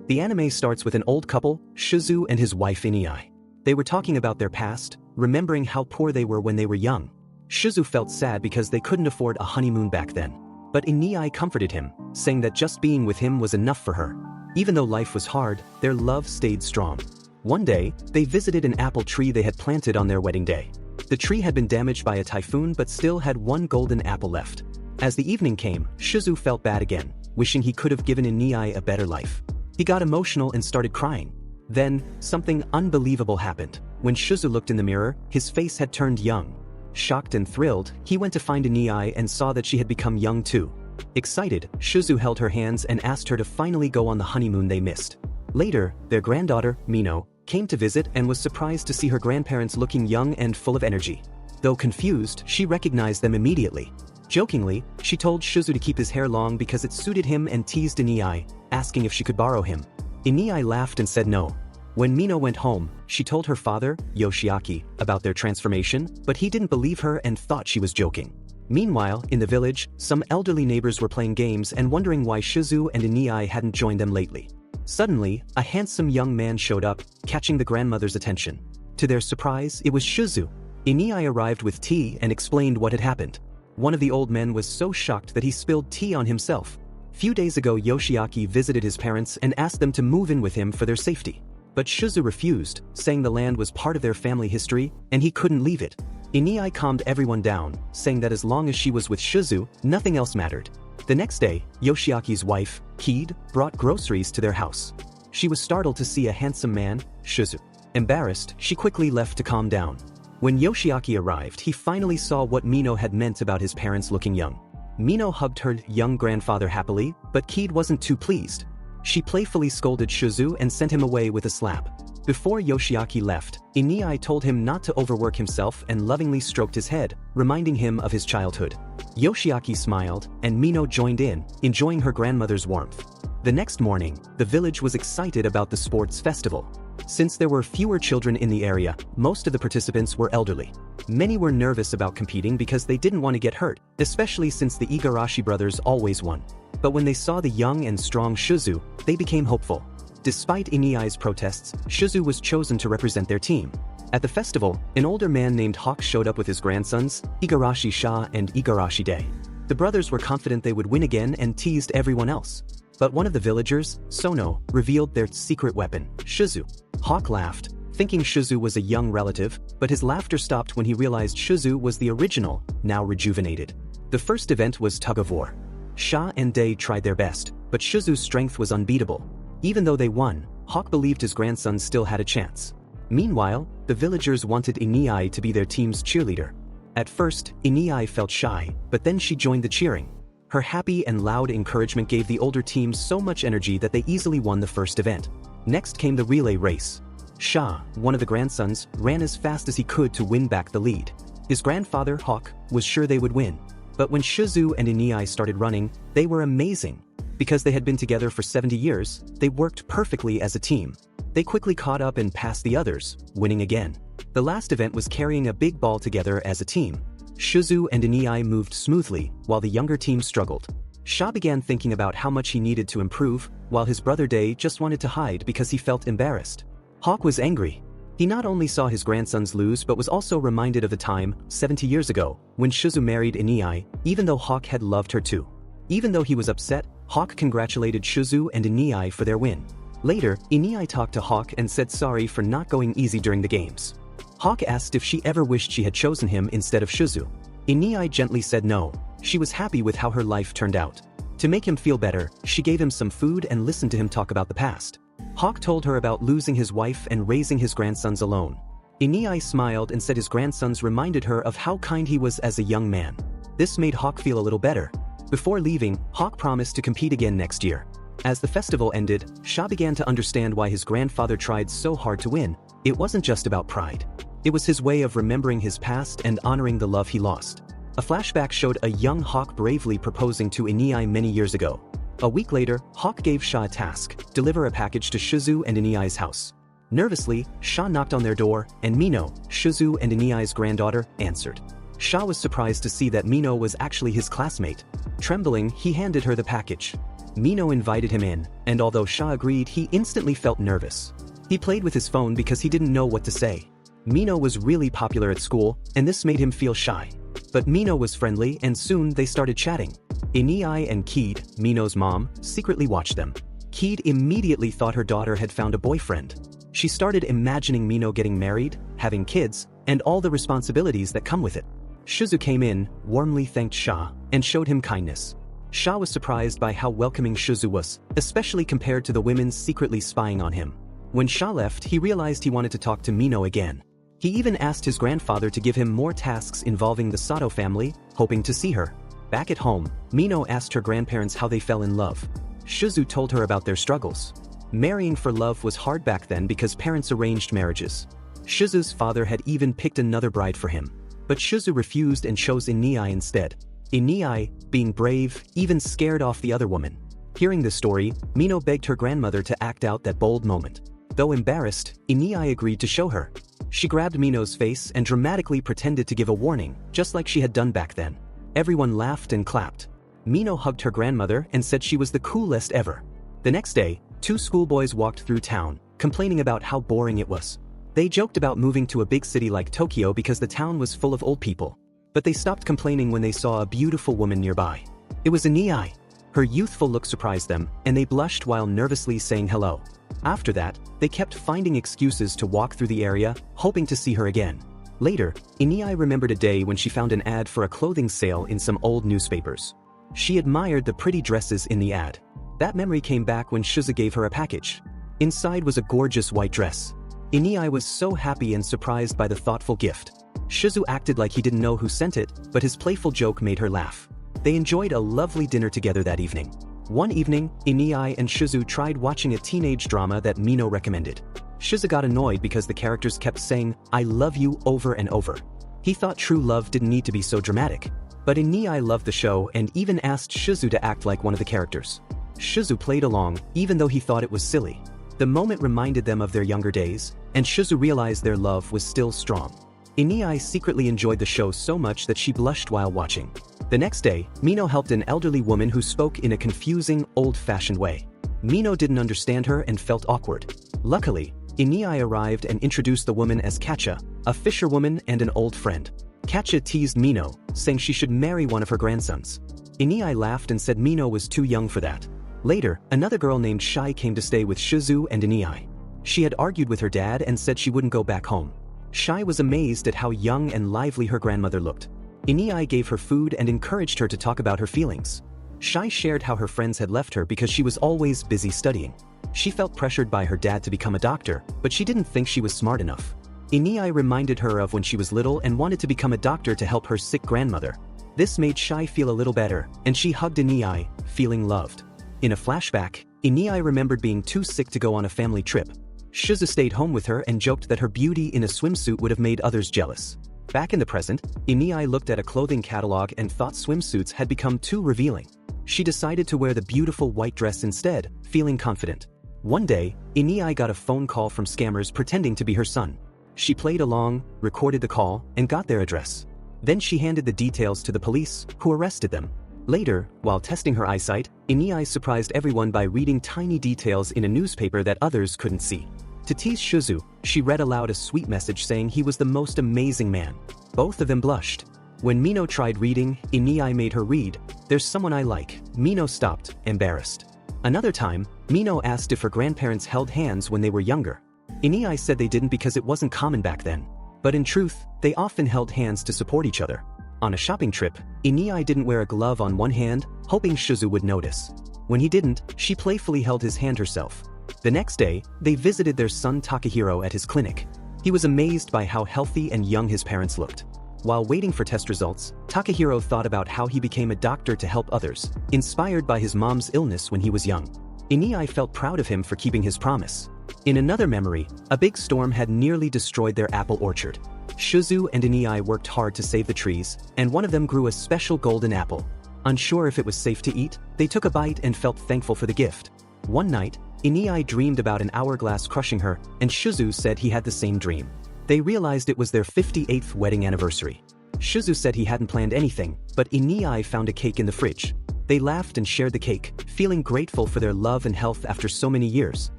The anime starts with an old couple, Shizu and his wife Inai. They were talking about their past, remembering how poor they were when they were young. Shizu felt sad because they couldn't afford a honeymoon back then. But Inai comforted him, saying that just being with him was enough for her. Even though life was hard, their love stayed strong. One day, they visited an apple tree they had planted on their wedding day. The tree had been damaged by a typhoon but still had one golden apple left. As the evening came, Shizu felt bad again, wishing he could have given Inai a better life. He got emotional and started crying. Then, something unbelievable happened. When Shizu looked in the mirror, his face had turned young. Shocked and thrilled, he went to find Inai and saw that she had become young too. Excited, Shizu held her hands and asked her to finally go on the honeymoon they missed. Later, their granddaughter, Mino, came to visit and was surprised to see her grandparents looking young and full of energy. Though confused, she recognized them immediately. Jokingly, she told Shizu to keep his hair long because it suited him and teased Inai, asking if she could borrow him. Inai laughed and said no. When Mino went home, she told her father, Yoshiaki, about their transformation, but he didn't believe her and thought she was joking. Meanwhile, in the village, some elderly neighbors were playing games and wondering why Shizu and Inai hadn't joined them lately. Suddenly, a handsome young man showed up, catching the grandmother's attention. To their surprise, it was Shizu. Inai arrived with tea and explained what had happened. One of the old men was so shocked that he spilled tea on himself. Few days ago, Yoshiaki visited his parents and asked them to move in with him for their safety. But Shizu refused, saying the land was part of their family history and he couldn't leave it. Inai calmed everyone down, saying that as long as she was with Shizu, nothing else mattered. The next day, Yoshiaki's wife, Kid, brought groceries to their house. She was startled to see a handsome man, Shizu. Embarrassed, she quickly left to calm down. When Yoshiaki arrived, he finally saw what Mino had meant about his parents looking young. Mino hugged her young grandfather happily, but Kid wasn't too pleased. She playfully scolded Shizu and sent him away with a slap. Before Yoshiaki left, Inai told him not to overwork himself and lovingly stroked his head, reminding him of his childhood. Yoshiaki smiled, and Mino joined in, enjoying her grandmother's warmth. The next morning, the village was excited about the sports festival. Since there were fewer children in the area, most of the participants were elderly. Many were nervous about competing because they didn't want to get hurt, especially since the Igarashi brothers always won. But when they saw the young and strong Shizu, they became hopeful. Despite Inai's protests, Shizu was chosen to represent their team. At the festival, an older man named Hawk showed up with his grandsons, Igarashi Sha and Igarashi Day. The brothers were confident they would win again and teased everyone else. But one of the villagers, Sono, revealed their secret weapon, Shizu. Hawk laughed, thinking Shizu was a young relative, but his laughter stopped when he realized Shizu was the original, now rejuvenated. The first event was tug-of-war. Sha and Day tried their best, but Shizu's strength was unbeatable. Even though they won, Hawk believed his grandsons still had a chance. Meanwhile, the villagers wanted Inai to be their team's cheerleader. At first, Inai felt shy, but then she joined the cheering. Her happy and loud encouragement gave the older team so much energy that they easily won the first event. Next came the relay race. Sha, one of the grandsons, ran as fast as he could to win back the lead. His grandfather, Hawk, was sure they would win. But when Shizu and Inai started running, they were amazing. Because they had been together for 70 years, they worked perfectly as a team. They quickly caught up and passed the others, winning again. The last event was carrying a big ball together as a team. Shizu and Inai moved smoothly, while the younger team struggled. Sha began thinking about how much he needed to improve, while his brother Day just wanted to hide because he felt embarrassed. Hawk was angry. He not only saw his grandsons lose but was also reminded of the time, 70 years ago, when Shizu married Inai, even though Hawk had loved her too. Even though he was upset, Hawk congratulated Shizu and Inai for their win. Later, Inai talked to Hawk and said sorry for not going easy during the games. Hawk asked if she ever wished she had chosen him instead of Shizu. Inai gently said no. She was happy with how her life turned out. To make him feel better, she gave him some food and listened to him talk about the past. Hawk told her about losing his wife and raising his grandsons alone. Inai smiled and said his grandsons reminded her of how kind he was as a young man. This made Hawk feel a little better. Before leaving, Hawk promised to compete again next year. As the festival ended, Sha began to understand why his grandfather tried so hard to win. It wasn't just about pride. It was his way of remembering his past and honoring the love he lost. A flashback showed a young Hawk bravely proposing to Inai many years ago. A week later, Hawk gave Sha a task, deliver a package to Shizu and Inai's house. Nervously, Sha knocked on their door, and Mino, Shizu and Inai's granddaughter, answered. Sha was surprised to see that Mino was actually his classmate. Trembling, he handed her the package. Mino invited him in, and although Sha agreed, he instantly felt nervous. He played with his phone because he didn't know what to say. Mino was really popular at school, and this made him feel shy. But Mino was friendly, and soon they started chatting. Inai and Keed, Mino's mom, secretly watched them. Keed immediately thought her daughter had found a boyfriend. She started imagining Mino getting married, having kids, and all the responsibilities that come with it. Shizu came in, warmly thanked Sha, and showed him kindness. Sha was surprised by how welcoming Shizu was, especially compared to the women secretly spying on him. When Sha left, he realized he wanted to talk to Mino again. He even asked his grandfather to give him more tasks involving the Sato family, hoping to see her. Back at home, Mino asked her grandparents how they fell in love. Shizu told her about their struggles. Marrying for love was hard back then because parents arranged marriages. Shizu's father had even picked another bride for him. But Shizu refused and chose Inai instead. Inai, being brave, even scared off the other woman. Hearing this story, Mino begged her grandmother to act out that bold moment. Though embarrassed, Inai agreed to show her. She grabbed Mino's face and dramatically pretended to give a warning, just like she had done back then. Everyone laughed and clapped. Mino hugged her grandmother and said she was the coolest ever. The next day, two schoolboys walked through town, complaining about how boring it was. They joked about moving to a big city like Tokyo because the town was full of old people. But they stopped complaining when they saw a beautiful woman nearby. It was Inai. Her youthful look surprised them, and they blushed while nervously saying hello. After that, they kept finding excuses to walk through the area, hoping to see her again. Later, Inai remembered a day when she found an ad for a clothing sale in some old newspapers. She admired the pretty dresses in the ad. That memory came back when Shizu gave her a package. Inside was a gorgeous white dress. Inai was so happy and surprised by the thoughtful gift. Shizu acted like he didn't know who sent it, but his playful joke made her laugh. They enjoyed a lovely dinner together that evening. One evening, Inai and Shizu tried watching a teenage drama that Mino recommended. Shizu got annoyed because the characters kept saying, "I love you" over and over. He thought true love didn't need to be so dramatic. But Inai loved the show and even asked Shizu to act like one of the characters. Shizu played along, even though he thought it was silly. The moment reminded them of their younger days, and Shizu realized their love was still strong. Inai secretly enjoyed the show so much that she blushed while watching. The next day, Mino helped an elderly woman who spoke in a confusing, old-fashioned way. Mino didn't understand her and felt awkward. Luckily, Inai arrived and introduced the woman as Kacha, a fisherwoman and an old friend. Kacha teased Mino, saying she should marry one of her grandsons. Inai laughed and said Mino was too young for that. Later, another girl named Shai came to stay with Shizu and Inai. She had argued with her dad and said she wouldn't go back home. Shai was amazed at how young and lively her grandmother looked. Inai gave her food and encouraged her to talk about her feelings. Shai shared how her friends had left her because she was always busy studying. She felt pressured by her dad to become a doctor, but she didn't think she was smart enough. Inai reminded her of when she was little and wanted to become a doctor to help her sick grandmother. This made Shai feel a little better, and she hugged Inai, feeling loved. In a flashback, Inai remembered being too sick to go on a family trip. Shizu stayed home with her and joked that her beauty in a swimsuit would have made others jealous. Back in the present, Inai looked at a clothing catalog and thought swimsuits had become too revealing. She decided to wear the beautiful white dress instead, feeling confident. One day, Inai got a phone call from scammers pretending to be her son. She played along, recorded the call, and got their address. Then she handed the details to the police, who arrested them. Later, while testing her eyesight, Inai surprised everyone by reading tiny details in a newspaper that others couldn't see. To tease Shizu, she read aloud a sweet message saying he was the most amazing man. Both of them blushed. When Mino tried reading, Inai made her read, "There's someone I like." Mino stopped, embarrassed. Another time, Mino asked if her grandparents held hands when they were younger. Inai said they didn't because it wasn't common back then. But in truth, they often held hands to support each other. On a shopping trip, Inai didn't wear a glove on one hand, hoping Shizu would notice. When he didn't, she playfully held his hand herself. The next day, they visited their son Takahiro at his clinic. He was amazed by how healthy and young his parents looked. While waiting for test results, Takahiro thought about how he became a doctor to help others, inspired by his mom's illness when he was young. Inai felt proud of him for keeping his promise. In another memory, a big storm had nearly destroyed their apple orchard. Shizu and Inai worked hard to save the trees, and one of them grew a special golden apple. Unsure if it was safe to eat, they took a bite and felt thankful for the gift. One night, Inai dreamed about an hourglass crushing her, and Shizu said he had the same dream. They realized it was their 58th wedding anniversary. Shizu said he hadn't planned anything, but Inai found a cake in the fridge. They laughed and shared the cake, feeling grateful for their love and health after so many years.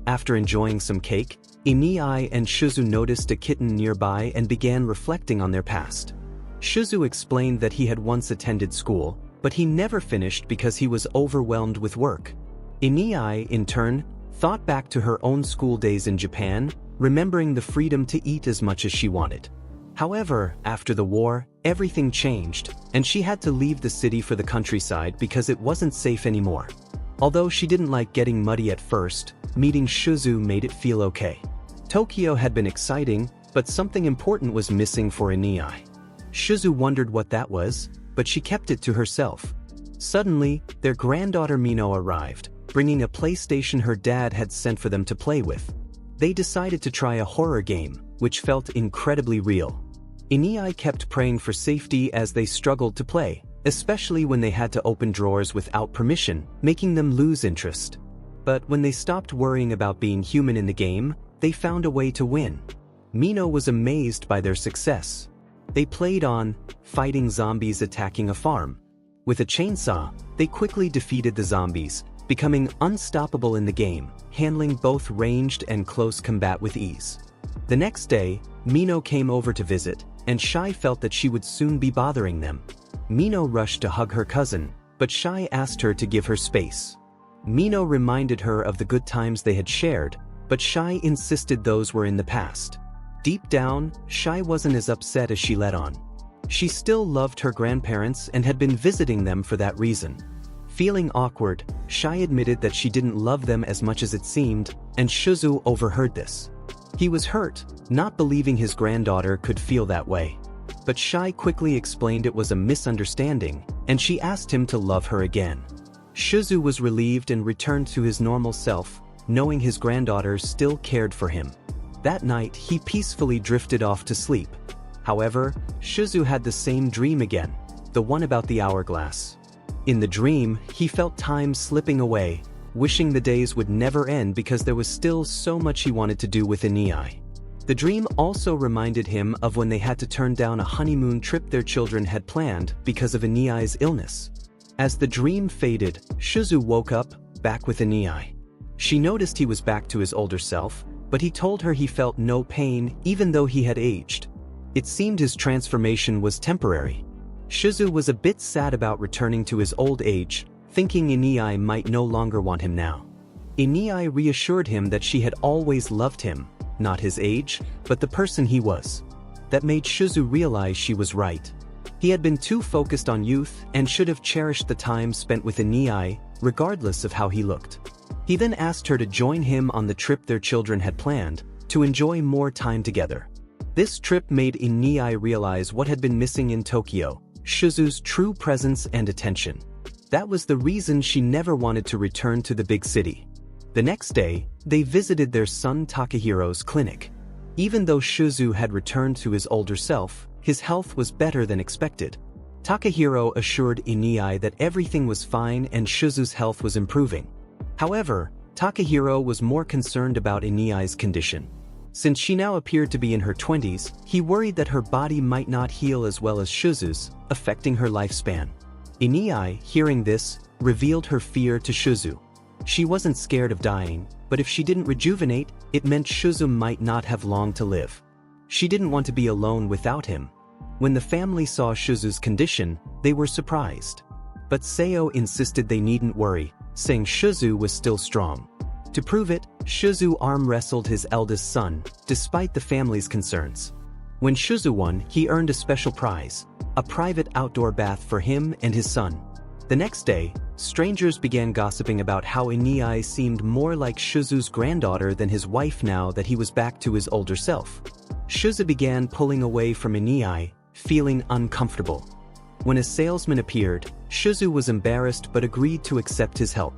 After enjoying some cake, Inai and Shizu noticed a kitten nearby and began reflecting on their past. Shizu explained that he had once attended school, but he never finished because he was overwhelmed with work. Inai, in turn, thought back to her own school days in Japan, remembering the freedom to eat as much as she wanted. However, after the war, everything changed, and she had to leave the city for the countryside because it wasn't safe anymore. Although she didn't like getting muddy at first, meeting Shizu made it feel okay. Tokyo had been exciting, but something important was missing for Inai. Shizu wondered what that was, but she kept it to herself. Suddenly, their granddaughter Mino arrived, bringing a PlayStation her dad had sent for them to play with. They decided to try a horror game, which felt incredibly real. Inai kept praying for safety as they struggled to play, especially when they had to open drawers without permission, making them lose interest. But when they stopped worrying about being human in the game, they found a way to win. Mino was amazed by their success. They played on fighting zombies attacking a farm. With a chainsaw, they quickly defeated the zombies, becoming unstoppable in the game, handling both ranged and close combat with ease. The next day, Mino came over to visit, and Shai felt that she would soon be bothering them. Mino rushed to hug her cousin, but Shai asked her to give her space. Mino reminded her of the good times they had shared, but Shai insisted those were in the past. Deep down, Shai wasn't as upset as she let on. She still loved her grandparents and had been visiting them for that reason. Feeling awkward, Shai admitted that she didn't love them as much as it seemed, and Shizu overheard this. He was hurt, not believing his granddaughter could feel that way. But Shai quickly explained it was a misunderstanding, and she asked him to love her again. Shizu was relieved and returned to his normal self, knowing his granddaughter still cared for him. That night, he peacefully drifted off to sleep. However, Shizu had the same dream again, the one about the hourglass. In the dream, he felt time slipping away, wishing the days would never end because there was still so much he wanted to do with Inai. The dream also reminded him of when they had to turn down a honeymoon trip their children had planned because of Inai's illness. As the dream faded, Shizu woke up, back with Inai. She noticed he was back to his older self, but he told her he felt no pain even though he had aged. It seemed his transformation was temporary. Shizu was a bit sad about returning to his old age, thinking Inai might no longer want him now. Inai reassured him that she had always loved him, not his age, but the person he was. That made Shizu realize she was right. He had been too focused on youth and should have cherished the time spent with Inai, regardless of how he looked. He then asked her to join him on the trip their children had planned, to enjoy more time together. This trip made Inai realize what had been missing in Tokyo, Shizu's true presence and attention. That was the reason she never wanted to return to the big city. The next day, they visited their son Takahiro's clinic. Even though Shizu had returned to his older self, his health was better than expected. Takahiro assured Inai that everything was fine and Shizu's health was improving. However, Takahiro was more concerned about Inai's condition. Since she now appeared to be in her 20s, he worried that her body might not heal as well as Shizu's, affecting her lifespan. Inai, hearing this, revealed her fear to Shizu. She wasn't scared of dying, but if she didn't rejuvenate, it meant Shizu might not have long to live. She didn't want to be alone without him. When the family saw Shizu's condition, they were surprised. But Seo insisted they needn't worry, saying Shizu was still strong. To prove it, Shizu arm wrestled his eldest son, despite the family's concerns. When Shizu won, he earned a special prize, a private outdoor bath for him and his son. The next day, strangers began gossiping about how Inai seemed more like Shizu's granddaughter than his wife now that he was back to his older self. Shizu began pulling away from Inai, feeling uncomfortable. When a salesman appeared, Shizu was embarrassed but agreed to accept his help.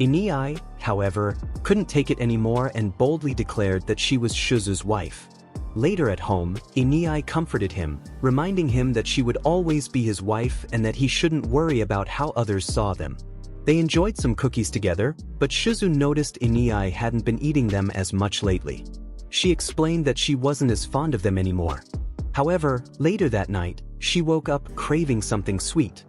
Inai, however, couldn't take it anymore and boldly declared that she was Shizu's wife. Later at home, Inai comforted him, reminding him that she would always be his wife and that he shouldn't worry about how others saw them. They enjoyed some cookies together, but Shizu noticed Inai hadn't been eating them as much lately. She explained that she wasn't as fond of them anymore. However, later that night, she woke up craving something sweet.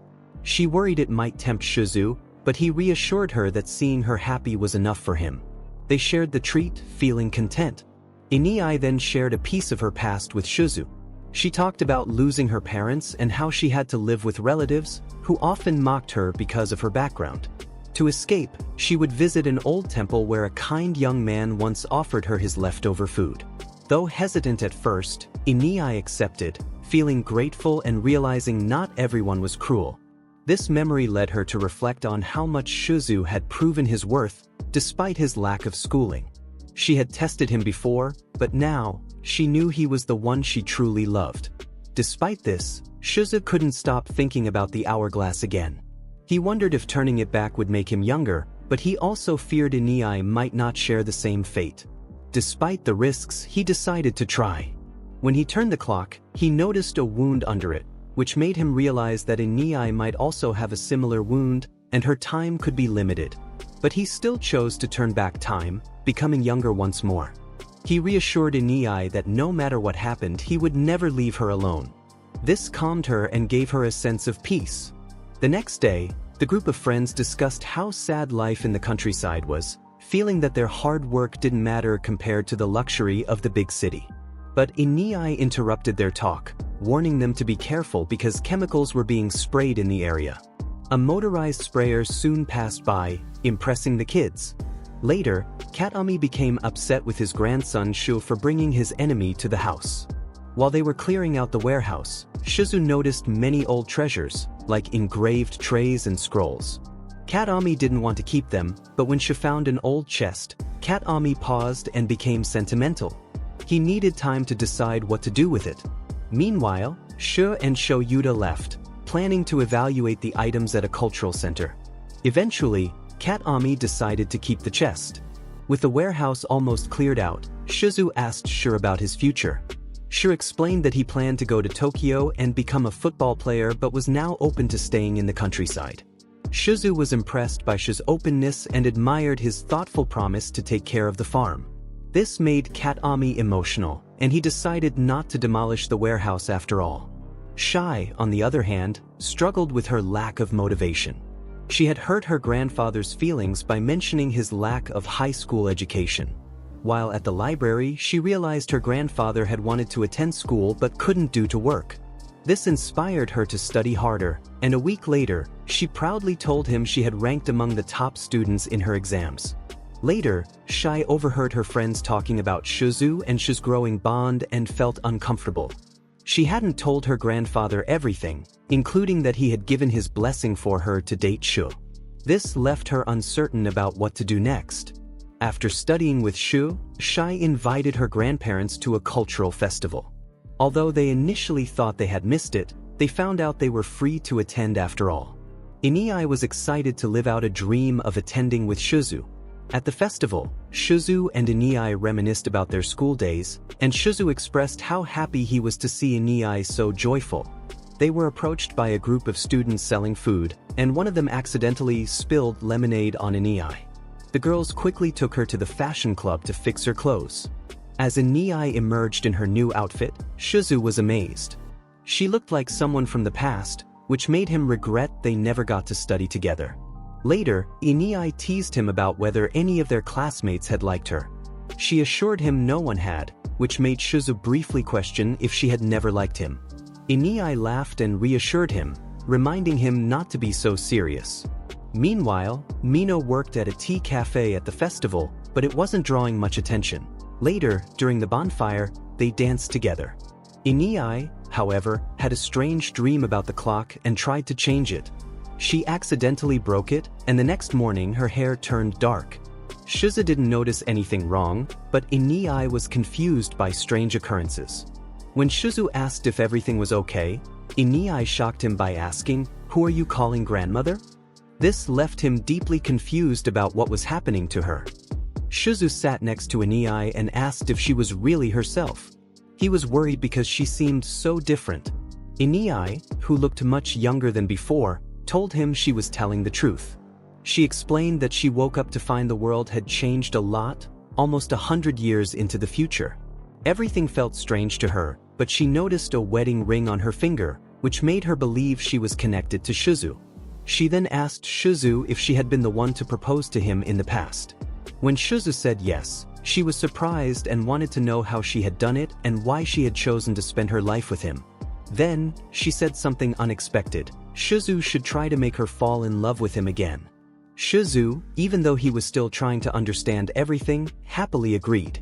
She worried it might tempt Shizu, but he reassured her that seeing her happy was enough for him. They shared the treat, feeling content. Inai then shared a piece of her past with Shizu. She talked about losing her parents and how she had to live with relatives who often mocked her because of her background. To escape, she would visit an old temple where a kind young man once offered her his leftover food. Though hesitant at first, Inai accepted, feeling grateful and realizing not everyone was cruel. This memory led her to reflect on how much Shizu had proven his worth despite his lack of schooling. She had tested him before, but now, she knew he was the one she truly loved. Despite this, Shizu couldn't stop thinking about the hourglass again. He wondered if turning it back would make him younger, but he also feared Inai might not share the same fate. Despite the risks, he decided to try. When he turned the clock, he noticed a wound under it, which made him realize that Inai might also have a similar wound, and her time could be limited. But he still chose to turn back time, becoming younger once more. He reassured Inai that no matter what happened, he would never leave her alone. This calmed her and gave her a sense of peace. The next day, the group of friends discussed how sad life in the countryside was, feeling that their hard work didn't matter compared to the luxury of the big city. But Inai interrupted their talk, warning them to be careful because chemicals were being sprayed in the area. A motorized sprayer soon passed by, impressing the kids. Later, Katami became upset with his grandson Shu for bringing his enemy to the house. While they were clearing out the warehouse, Shizu noticed many old treasures, like engraved trays and scrolls. Katami didn't want to keep them, but when she found an old chest, Katami paused and became sentimental. He needed time to decide what to do with it. Meanwhile, Shu and Shoyuta left, planning to evaluate the items at a cultural center. Eventually, Katami decided to keep the chest. With the warehouse almost cleared out, Shizu asked Shu about his future. Shu explained that he planned to go to Tokyo and become a football player but was now open to staying in the countryside. Shizu was impressed by Shu's openness and admired his thoughtful promise to take care of the farm. This made Katami emotional, and he decided not to demolish the warehouse after all. Shai, on the other hand, struggled with her lack of motivation. She had hurt her grandfather's feelings by mentioning his lack of high school education. While at the library, she realized her grandfather had wanted to attend school but couldn't due to work. This inspired her to study harder, and a week later, she proudly told him she had ranked among the top students in her exams. Later, Shai overheard her friends talking about Shizu and Shu's growing bond and felt uncomfortable. She hadn't told her grandfather everything, including that he had given his blessing for her to date Shu. This left her uncertain about what to do next. After studying with Shu, Shai invited her grandparents to a cultural festival. Although they initially thought they had missed it, they found out they were free to attend after all. Inai was excited to live out a dream of attending with Shizu. At the festival, Shizu and Inai reminisced about their school days, and Shizu expressed how happy he was to see Inai so joyful. They were approached by a group of students selling food, and one of them accidentally spilled lemonade on Inai. The girls quickly took her to the fashion club to fix her clothes. As Inai emerged in her new outfit, Shizu was amazed. She looked like someone from the past, which made him regret they never got to study together. Later, Inai teased him about whether any of their classmates had liked her. She assured him no one had, which made Shizu briefly question if she had never liked him. Inai laughed and reassured him, reminding him not to be so serious. Meanwhile, Mino worked at a tea cafe at the festival, but it wasn't drawing much attention. Later, during the bonfire, they danced together. Inai, however, had a strange dream about the clock and tried to change it. She accidentally broke it, and the next morning her hair turned dark. Shizu didn't notice anything wrong, but Inai was confused by strange occurrences. When Shizu asked if everything was okay, Inai shocked him by asking, "Who are you calling grandmother?" This left him deeply confused about what was happening to her. Shizu sat next to Inai and asked if she was really herself. He was worried because she seemed so different. Inai, who looked much younger than before, told him she was telling the truth. She explained that she woke up to find the world had changed a lot, almost 100 years into the future. Everything felt strange to her, but she noticed a wedding ring on her finger, which made her believe she was connected to Shizu. She then asked Shizu if she had been the one to propose to him in the past. When Shizu said yes, she was surprised and wanted to know how she had done it and why she had chosen to spend her life with him. Then, she said something unexpected. Shizu should try to make her fall in love with him again. Shizu, even though he was still trying to understand everything, happily agreed.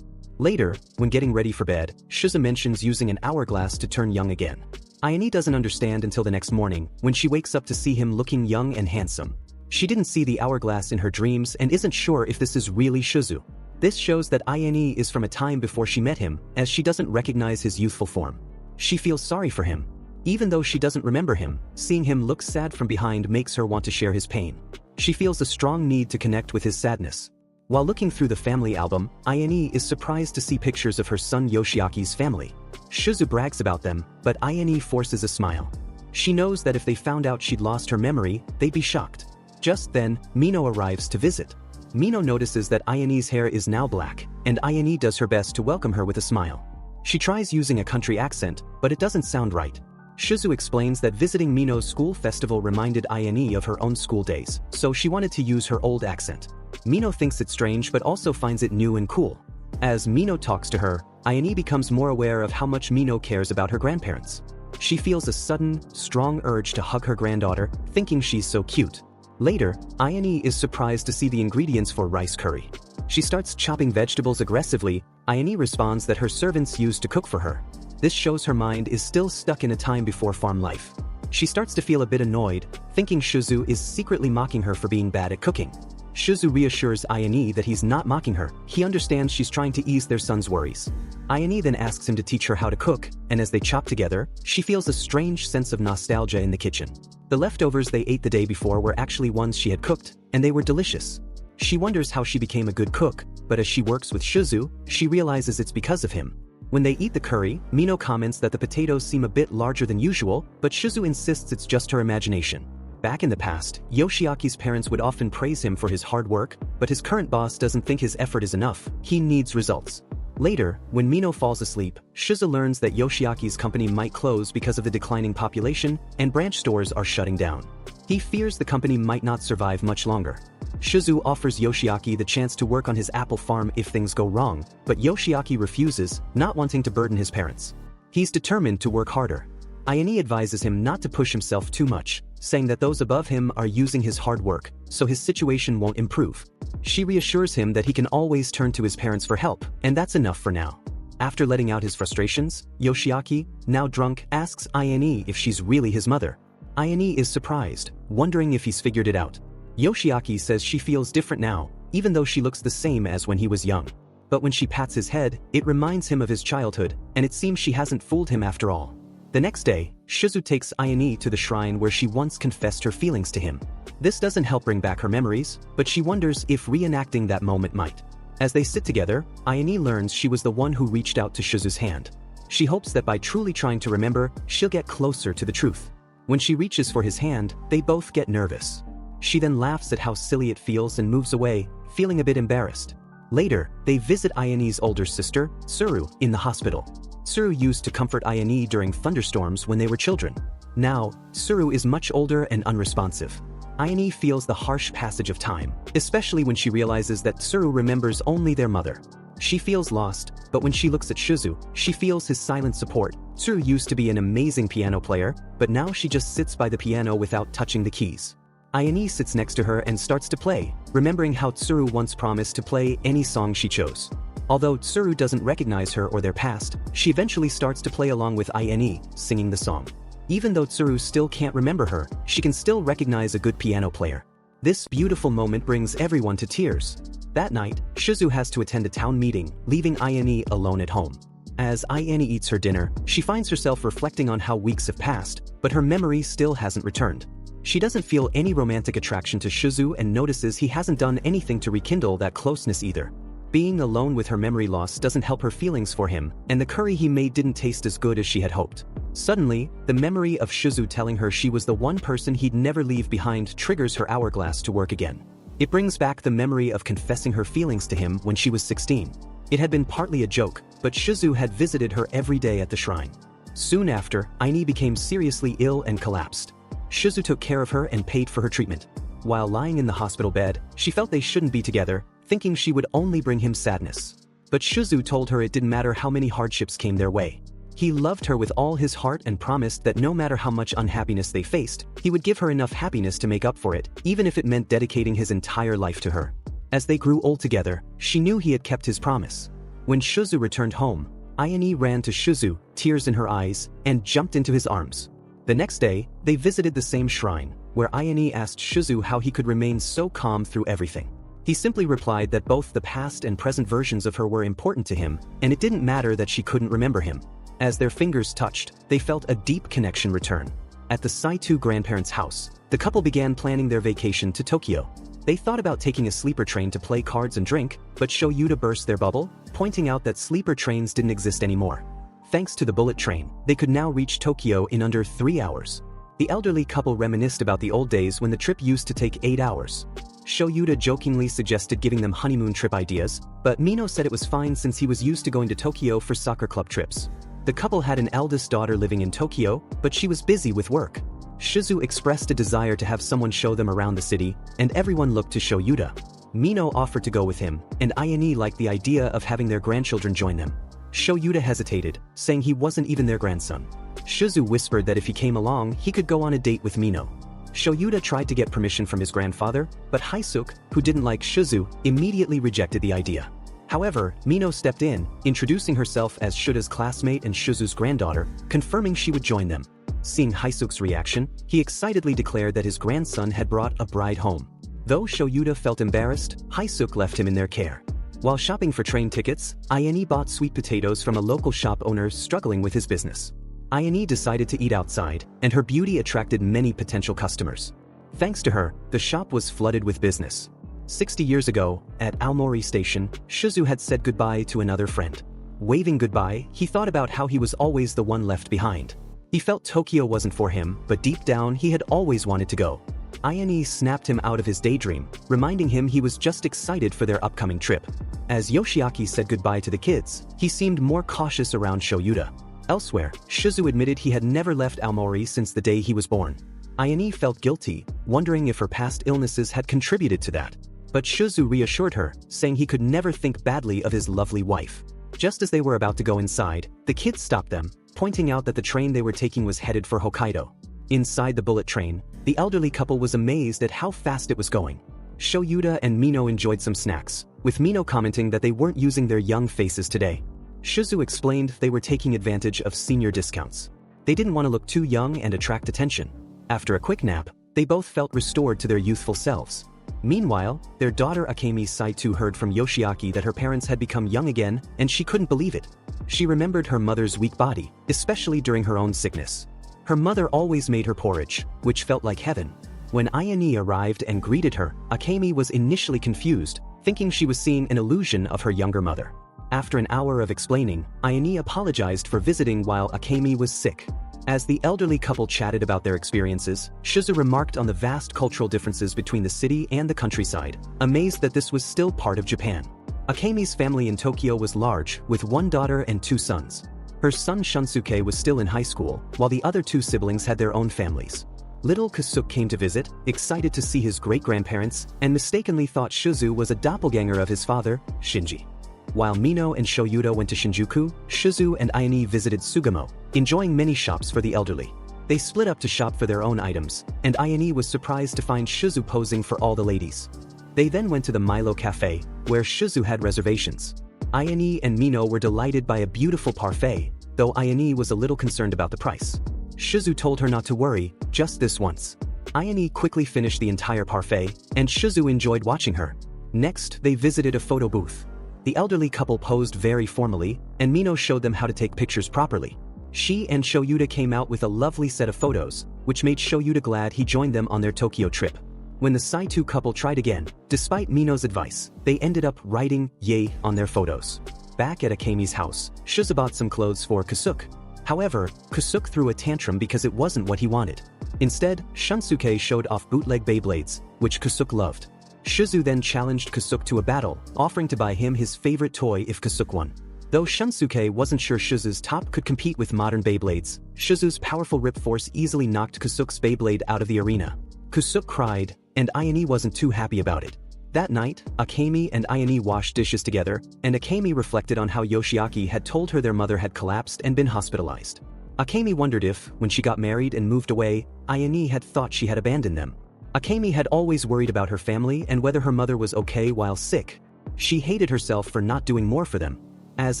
Later, when getting ready for bed, Shizu mentions using an hourglass to turn young again. Ayane doesn't understand until the next morning, when she wakes up to see him looking young and handsome. She didn't see the hourglass in her dreams and isn't sure if this is really Shizu. This shows that Ayane is from a time before she met him, as she doesn't recognize his youthful form. She feels sorry for him. Even though she doesn't remember him, seeing him look sad from behind makes her want to share his pain. She feels a strong need to connect with his sadness. While looking through the family album, Ayane is surprised to see pictures of her son Yoshiaki's family. Shizu brags about them, but Ayane forces a smile. She knows that if they found out she'd lost her memory, they'd be shocked. Just then, Mino arrives to visit. Mino notices that Ayane's hair is now black, and Ayane does her best to welcome her with a smile. She tries using a country accent, but it doesn't sound right. Shizu explains that visiting Mino's school festival reminded Ayane of her own school days, so she wanted to use her old accent. Mino thinks it's strange but also finds it new and cool. As Mino talks to her, Ayane becomes more aware of how much Mino cares about her grandparents. She feels a sudden, strong urge to hug her granddaughter, thinking she's so cute. Later, Ayane is surprised to see the ingredients for rice curry. She starts chopping vegetables aggressively. Ayane responds that her servants used to cook for her. This shows her mind is still stuck in a time before farm life. She starts to feel a bit annoyed, thinking Shizu is secretly mocking her for being bad at cooking. Shizu reassures Ayane that he's not mocking her. He understands she's trying to ease their son's worries. Ayane then asks him to teach her how to cook, and as they chop together, she feels a strange sense of nostalgia in the kitchen. The leftovers they ate the day before were actually ones she had cooked, and they were delicious. She wonders how she became a good cook, but as she works with Shizu, she realizes it's because of him. When they eat the curry, Mino comments that the potatoes seem a bit larger than usual, but Shizu insists it's just her imagination. Back in the past, Yoshiaki's parents would often praise him for his hard work, but his current boss doesn't think his effort is enough. He needs results. Later, when Mino falls asleep, Shizu learns that Yoshiaki's company might close because of the declining population, and branch stores are shutting down. He fears the company might not survive much longer. Shizu offers Yoshiaki the chance to work on his apple farm if things go wrong, but Yoshiaki refuses, not wanting to burden his parents. He's determined to work harder. Ayane advises him not to push himself too much, saying that those above him are using his hard work, so his situation won't improve. She reassures him that he can always turn to his parents for help, and that's enough for now. After letting out his frustrations, Yoshiaki, now drunk, asks Ayane if she's really his mother. Ayane is surprised, wondering if he's figured it out. Yoshiaki says she feels different now, even though she looks the same as when he was young. But when she pats his head, it reminds him of his childhood, and it seems she hasn't fooled him after all. The next day, Shizu takes Ayane to the shrine where she once confessed her feelings to him. This doesn't help bring back her memories, but she wonders if reenacting that moment might. As they sit together, Ayane learns she was the one who reached out to Shizu's hand. She hopes that by truly trying to remember, she'll get closer to the truth. When she reaches for his hand, they both get nervous. She then laughs at how silly it feels and moves away, feeling a bit embarrassed. Later, they visit Ayane's older sister, Tsuru, in the hospital. Tsuru used to comfort Ayane during thunderstorms when they were children. Now, Tsuru is much older and unresponsive. Ayane feels the harsh passage of time, especially when she realizes that Tsuru remembers only their mother. She feels lost, but when she looks at Shizu, she feels his silent support. Tsuru used to be an amazing piano player, but now she just sits by the piano without touching the keys. Ayane sits next to her and starts to play, remembering how Tsuru once promised to play any song she chose. Although Tsuru doesn't recognize her or their past, she eventually starts to play along with Ayane, singing the song. Even though Tsuru still can't remember her, she can still recognize a good piano player. This beautiful moment brings everyone to tears. That night, Shizu has to attend a town meeting, leaving Ayane alone at home. As Ayane eats her dinner, she finds herself reflecting on how weeks have passed, but her memory still hasn't returned. She doesn't feel any romantic attraction to Shizu and notices he hasn't done anything to rekindle that closeness either. Being alone with her memory loss doesn't help her feelings for him, and the curry he made didn't taste as good as she had hoped. Suddenly, the memory of Shizu telling her she was the one person he'd never leave behind triggers her hourglass to work again. It brings back the memory of confessing her feelings to him when she was 16. It had been partly a joke, but Shizu had visited her every day at the shrine. Soon after, Ayane became seriously ill and collapsed. Shizu took care of her and paid for her treatment. While lying in the hospital bed, she felt they shouldn't be together, thinking she would only bring him sadness. But Shizu told her it didn't matter how many hardships came their way. He loved her with all his heart and promised that no matter how much unhappiness they faced, he would give her enough happiness to make up for it, even if it meant dedicating his entire life to her. As they grew old together, she knew he had kept his promise. When Shizu returned home, Ayane ran to Shizu, tears in her eyes, and jumped into his arms. The next day, they visited the same shrine, where Ayane asked Shizu how he could remain so calm through everything. He simply replied that both the past and present versions of her were important to him, and it didn't matter that she couldn't remember him. As their fingers touched, they felt a deep connection return. At the Saito grandparents' house, the couple began planning their vacation to Tokyo. They thought about taking a sleeper train to play cards and drink, but Shoyuta burst their bubble, pointing out that sleeper trains didn't exist anymore. Thanks to the bullet train, they could now reach Tokyo in under 3 hours. The elderly couple reminisced about the old days when the trip used to take 8 hours. Shoyuta jokingly suggested giving them honeymoon trip ideas, but Mino said it was fine since he was used to going to Tokyo for soccer club trips. The couple had an eldest daughter living in Tokyo, but she was busy with work. Shizu expressed a desire to have someone show them around the city, and everyone looked to Shoyuta. Mino offered to go with him, and Ayane liked the idea of having their grandchildren join them. Shoyuta hesitated, saying he wasn't even their grandson. Shizu whispered that if he came along, he could go on a date with Mino. Shoyuta tried to get permission from his grandfather, but Haisuk, who didn't like Shizu, immediately rejected the idea. However, Mino stepped in, introducing herself as Shuta's classmate and Shizu's granddaughter, confirming she would join them. Seeing Haisuk's reaction, he excitedly declared that his grandson had brought a bride home. Though Shoyuta felt embarrassed, Haisuk left him in their care. While shopping for train tickets, Ayane bought sweet potatoes from a local shop owner struggling with his business. Ayane decided to eat outside, and her beauty attracted many potential customers. Thanks to her, the shop was flooded with business. 60 years ago, at Aomori Station, Shizu had said goodbye to another friend. Waving goodbye, he thought about how he was always the one left behind. He felt Tokyo wasn't for him, but deep down he had always wanted to go. Ayane snapped him out of his daydream, reminding him he was just excited for their upcoming trip. As Yoshiaki said goodbye to the kids, he seemed more cautious around Shoyuta. Elsewhere, Shizu admitted he had never left Aomori since the day he was born. Ayane felt guilty, wondering if her past illnesses had contributed to that. But Shizu reassured her, saying he could never think badly of his lovely wife. Just as they were about to go inside, the kids stopped them, pointing out that the train they were taking was headed for Hokkaido. Inside the bullet train, the elderly couple was amazed at how fast it was going. Shoyuta and Mino enjoyed some snacks, with Mino commenting that they weren't using their young faces today. Shizu explained they were taking advantage of senior discounts. They didn't want to look too young and attract attention. After a quick nap, they both felt restored to their youthful selves. Meanwhile, their daughter Akemi Saito heard from Yoshiaki that her parents had become young again, and she couldn't believe it. She remembered her mother's weak body, especially during her own sickness. Her mother always made her porridge, which felt like heaven. When Ayane arrived and greeted her, Akemi was initially confused, thinking she was seeing an illusion of her younger mother. After an hour of explaining, Ayane apologized for visiting while Akemi was sick. As the elderly couple chatted about their experiences, Shizu remarked on the vast cultural differences between the city and the countryside, amazed that this was still part of Japan. Akemi's family in Tokyo was large, with 1 daughter and 2 sons. Her son Shunsuke was still in high school, while the other 2 siblings had their own families. Little Kasuk came to visit, excited to see his great-grandparents, and mistakenly thought Shizu was a doppelganger of his father, Shinji. While Mino and Shoyuta went to Shinjuku, Shizu and Ayane visited Sugamo, enjoying many shops for the elderly. They split up to shop for their own items, and Ayane was surprised to find Shizu posing for all the ladies. They then went to the Milo Cafe, where Shizu had reservations. Ayane and Mino were delighted by a beautiful parfait, though Ayane was a little concerned about the price. Shizu told her not to worry, just this once. Ayane quickly finished the entire parfait, and Shizu enjoyed watching her. Next, they visited a photo booth. The elderly couple posed very formally, and Mino showed them how to take pictures properly. She and Shoyuta came out with a lovely set of photos, which made Shoyuta glad he joined them on their Tokyo trip. When the Saito couple tried again, despite Mino's advice, they ended up writing "yay" on their photos. Back at Akemi's house, Shizu bought some clothes for Kasuk. However, Kasuk threw a tantrum because it wasn't what he wanted. Instead, Shunsuke showed off bootleg Beyblades, which Kasuk loved. Shizu then challenged Kasuk to a battle, offering to buy him his favorite toy if Kasuk won. Though Shunsuke wasn't sure Shizu's top could compete with modern Beyblades, Shizu's powerful rip force easily knocked Kusuk's Beyblade out of the arena. Kusuk cried, and Ayane wasn't too happy about it. That night, Akemi and Ayane washed dishes together, and Akemi reflected on how Yoshiaki had told her their mother had collapsed and been hospitalized. Akemi wondered if, when she got married and moved away, Ayane had thought she had abandoned them. Akemi had always worried about her family and whether her mother was okay while sick. She hated herself for not doing more for them. As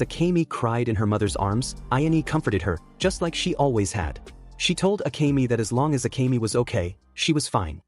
Akemi cried in her mother's arms, Ayane comforted her, just like she always had. She told Akemi that as long as Akemi was okay, she was fine.